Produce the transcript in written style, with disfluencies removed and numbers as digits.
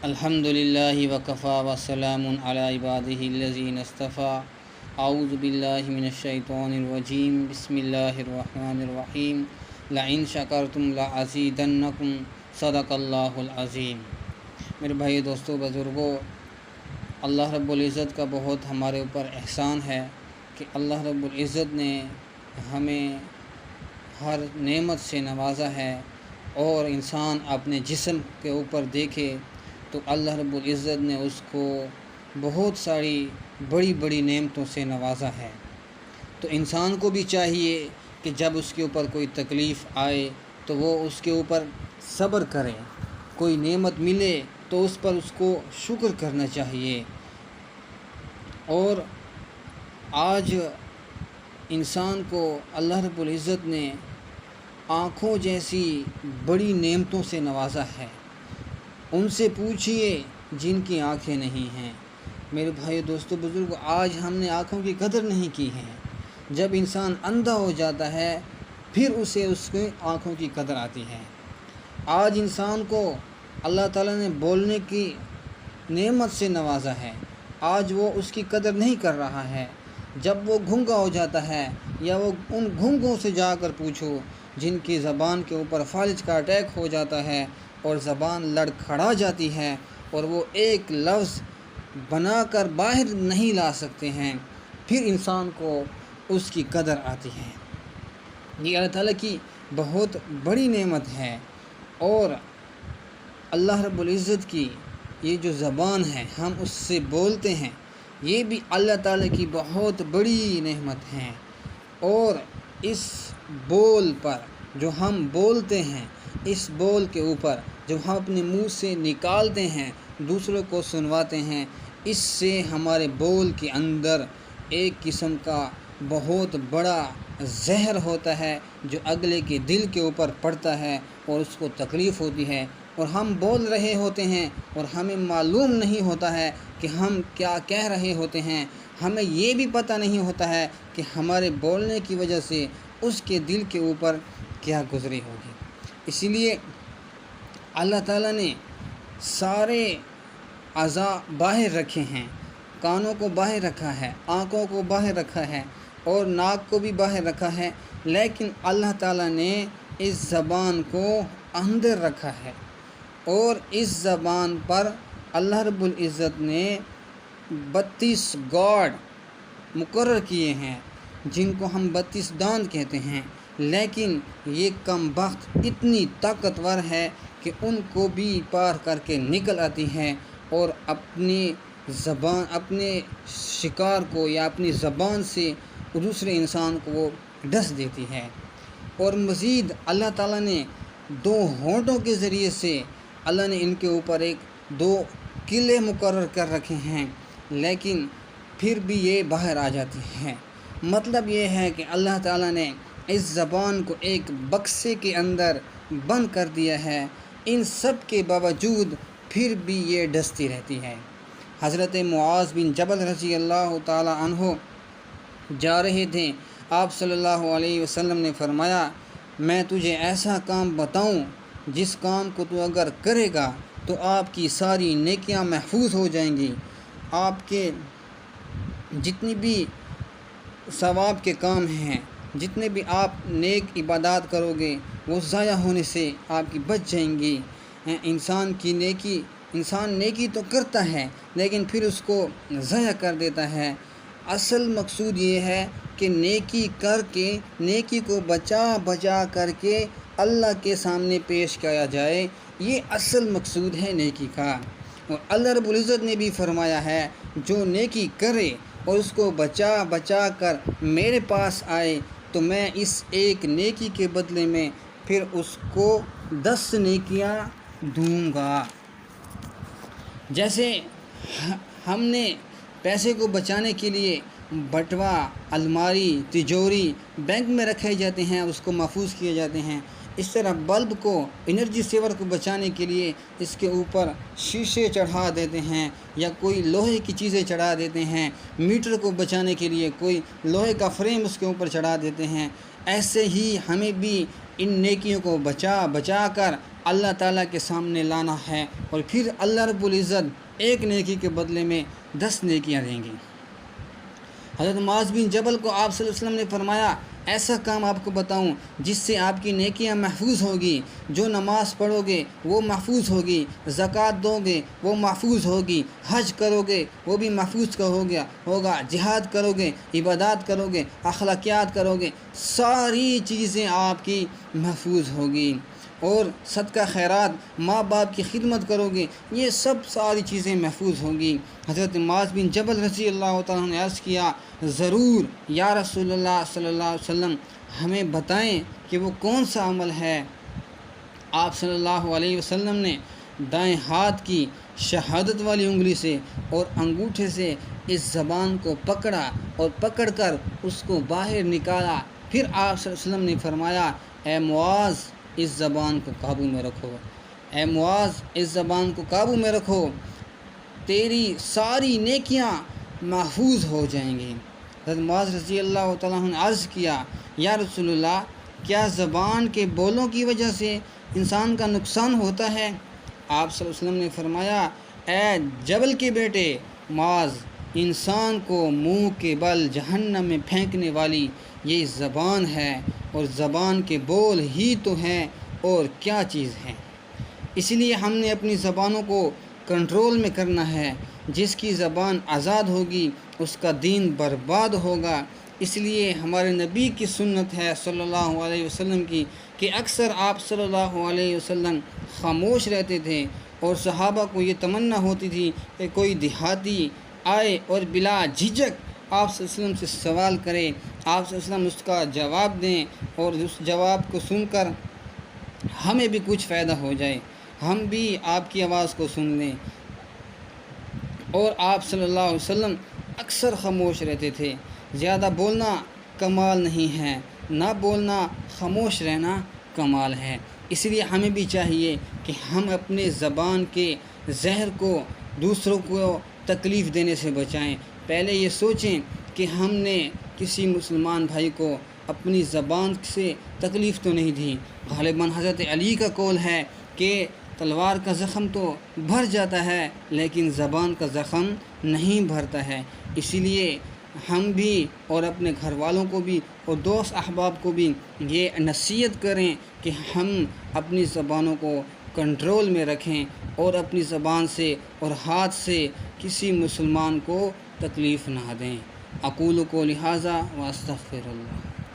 الحمد للہ وکفا وسلام علی عبادہ الذین اصطفیٰ اعوذ باللہ من الشیطان الرجیم بسم اللہ الرحمن الرحیم لئن شکرتم لازیدنکم صدق اللہ العظیم۔ میرے بھائی دوستو بزرگوں، اللہ رب العزت کا بہت ہمارے اوپر احسان ہے کہ اللہ رب العزت نے ہمیں ہر نعمت سے نوازا ہے، اور انسان اپنے جسم کے اوپر دیکھے تو اللہ رب العزت نے اس کو بہت ساری بڑی بڑی نعمتوں سے نوازا ہے۔ تو انسان کو بھی چاہیے کہ جب اس کے اوپر کوئی تکلیف آئے تو وہ اس کے اوپر صبر کرے، کوئی نعمت ملے تو اس پر اس کو شکر کرنا چاہیے۔ اور آج انسان کو اللہ رب العزت نے آنکھوں جیسی بڑی نعمتوں سے نوازا ہے۔ ان سے پوچھئے جن کی آنکھیں نہیں ہیں۔ میرے بھائی دوستو بزرگ، آج ہم نے آنکھوں کی قدر نہیں کی ہے۔ جب انسان اندھا ہو جاتا ہے پھر اسے اس کی آنکھوں کی قدر آتی ہے۔ آج انسان کو اللہ تعالیٰ نے بولنے کی نعمت سے نوازا ہے، آج وہ اس کی قدر نہیں کر رہا ہے۔ جب وہ گھنگا ہو جاتا ہے یا وہ ان گھنگوں سے جا کر پوچھو جن کی زبان کے اوپر فالج کا اٹیک ہو جاتا ہے اور زبان لڑکھڑا جاتی ہے اور وہ ایک لفظ بنا کر باہر نہیں لا سکتے ہیں، پھر انسان کو اس کی قدر آتی ہے۔ یہ اللہ تعالیٰ کی بہت بڑی نعمت ہے، اور اللہ رب العزت کی یہ جو زبان ہے ہم اس سے بولتے ہیں، یہ بھی اللہ تعالیٰ کی بہت بڑی نعمت ہے۔ اور اس بول پر جو ہم بولتے ہیں، اس بول کے اوپر جو ہم اپنے منہ سے نکالتے ہیں، دوسروں کو سنواتے ہیں، اس سے ہمارے بول کے اندر ایک قسم کا بہت بڑا زہر ہوتا ہے جو اگلے کے دل کے اوپر پڑتا ہے اور اس کو تکلیف ہوتی ہے، اور ہم بول رہے ہوتے ہیں اور ہمیں معلوم نہیں ہوتا ہے کہ ہم کیا کہہ رہے ہوتے ہیں۔ ہمیں یہ بھی پتہ نہیں ہوتا ہے کہ ہمارے بولنے کی وجہ سے اس کے دل کے اوپر کیا گزری ہوگی۔ اسی لیے اللہ تعالیٰ نے سارے اعضاء باہر رکھے ہیں، کانوں کو باہر رکھا ہے، آنکھوں کو باہر رکھا ہے اور ناک کو بھی باہر رکھا ہے، لیکن اللہ تعالیٰ نے اس زبان کو اندر رکھا ہے، اور اس زبان پر اللہ رب العزت نے 32 گاڈ مقرر کیے ہیں جن کو ہم 32 دانت کہتے ہیں، لیکن یہ کم بخت اتنی طاقتور ہے کہ ان کو بھی پار کر کے نکل آتی ہے اور اپنے شکار کو یا اپنی زبان سے دوسرے انسان کو وہ ڈس دیتی ہے۔ اور مزید اللہ تعالیٰ نے 2 ہونٹوں کے ذریعے سے اللہ نے ان کے اوپر 2 قلعے مقرر کر رکھے ہیں، لیکن پھر بھی یہ باہر آ جاتی ہیں۔ مطلب یہ ہے کہ اللہ تعالیٰ نے اس زبان کو ایک بکسے کے اندر بند کر دیا ہے، ان سب کے باوجود پھر بھی یہ ڈستی رہتی ہے۔ حضرت معاذ بن جبل رضی اللہ تعالیٰ عنہ جا رہے تھے، آپ صلی اللہ علیہ وسلم نے فرمایا، میں تجھے ایسا کام بتاؤں جس کام کو تو اگر کرے گا تو آپ کی ساری نیکیاں محفوظ ہو جائیں گی، آپ کے جتنی بھی ثواب کے کام ہیں، جتنے بھی آپ نیک عبادات کرو گے وہ ضائع ہونے سے آپ کی بچ جائیں گی۔ انسان نیکی تو کرتا ہے لیکن پھر اس کو ضائع کر دیتا ہے۔ اصل مقصود یہ ہے کہ نیکی کر کے، نیکی کو بچا کر کے اللہ کے سامنے پیش کیا جائے، یہ اصل مقصود ہے نیکی کا۔ اور اللہ رب العزت نے بھی فرمایا ہے، جو نیکی کرے اور اس کو بچا کر میرے پاس آئے تو میں اس ایک نیکی کے بدلے میں پھر اس کو 10 نیکیاں دوں گا۔ جیسے ہم نے پیسے کو بچانے کے لیے بٹوا، الماری، تجوری بینک میں رکھے جاتے ہیں، اس کو محفوظ کیے جاتے ہیں، اس طرح بلب کو، انرجی سیور کو بچانے کے لیے اس کے اوپر شیشے چڑھا دیتے ہیں یا کوئی لوہے کی چیزیں چڑھا دیتے ہیں، میٹر کو بچانے کے لیے کوئی لوہے کا فریم اس کے اوپر چڑھا دیتے ہیں۔ ایسے ہی ہمیں بھی ان نیکیوں کو بچا کر اللہ تعالیٰ کے سامنے لانا ہے، اور پھر اللہ رب العزت ایک نیکی کے بدلے میں 10 نیکیاں دیں گے۔ حضرت معاذ بن جبل کو آپ صلی اللہ علیہ وسلم نے فرمایا ایسا کام آپ کو بتاؤں جس سے آپ کی نیکیاں محفوظ ہوگی، جو نماز پڑھو گے وہ محفوظ ہوگی، زکوٰۃ دو گے وہ محفوظ ہوگی، حج کرو گے وہ بھی محفوظ ہوگا، جہاد کرو گے، عبادات کرو گے، اخلاقیات کرو گے، ساری چیزیں آپ کی محفوظ ہوگی، اور صدقہ خیرات، ماں باپ کی خدمت کرو گے، یہ سب ساری چیزیں محفوظ ہوں گی۔ حضرت معاذ بن جبل رضی اللہ تعالیٰ نے عرض کیا ضرور یا رسول اللہ صلی اللہ علیہ وسلم، ہمیں بتائیں کہ وہ کون سا عمل ہے۔ آپ صلی اللہ علیہ وسلم نے دائیں ہاتھ کی شہادت والی انگلی سے اور انگوٹھے سے اس زبان کو پکڑا اور پکڑ کر اس کو باہر نکالا، پھر آپ صلی اللہ علیہ وسلم نے فرمایا اے معاذ اس زبان کو قابو میں رکھو، اے معاذ اس زبان کو قابو میں رکھو، تیری ساری نیکیاں محفوظ ہو جائیں گی۔ حضرت معاذ رضی اللہ تعالیٰ عنہ نے عرض کیا یا رسول اللہ، کیا زبان کے بولوں کی وجہ سے انسان کا نقصان ہوتا ہے؟ آپ صلی اللہ علیہ وسلم نے فرمایا اے جبل کے بیٹے معاذ، انسان کو منہ کے بل جہنم میں پھینکنے والی یہ زبان ہے، اور زبان کے بول ہی تو ہیں اور کیا چیز ہے۔ اس لیے ہم نے اپنی زبانوں کو کنٹرول میں کرنا ہے، جس کی زبان آزاد ہوگی اس کا دین برباد ہوگا۔ اس لیے ہمارے نبی کی سنت ہے صلی اللہ علیہ وسلم کی کہ اکثر آپ صلی اللہ علیہ وسلم خاموش رہتے تھے، اور صحابہ کو یہ تمنا ہوتی تھی کہ کوئی دیہاتی آئے اور بلا جھجک آپ صلی اللہ علیہ وسلم سے سوال کرے، آپ صلی اللہ علیہ وسلم اس کا جواب دیں، اور اس جواب کو سن کر ہمیں بھی کچھ فائدہ ہو جائے، ہم بھی آپ کی آواز کو سن لیں۔ اور آپ صلی اللہ علیہ وسلم اکثر خاموش رہتے تھے۔ زیادہ بولنا کمال نہیں ہے، نہ بولنا، خاموش رہنا کمال ہے۔ اس لیے ہمیں بھی چاہیے کہ ہم اپنے زبان کے زہر کو دوسروں کو تکلیف دینے سے بچائیں۔ پہلے یہ سوچیں کہ ہم نے کسی مسلمان بھائی کو اپنی زبان سے تکلیف تو نہیں دی۔ غالباً حضرت علی کا قول ہے کہ تلوار کا زخم تو بھر جاتا ہے لیکن زبان کا زخم نہیں بھرتا ہے۔ اسی لیے ہم بھی اور اپنے گھر والوں کو بھی اور دوست احباب کو بھی یہ نصیحت کریں کہ ہم اپنی زبانوں کو کنٹرول میں رکھیں، اور اپنی زبان سے اور ہاتھ سے کسی مسلمان کو تکلیف نہ دیں۔ اقول قولی ھذا واستغفر اللہ۔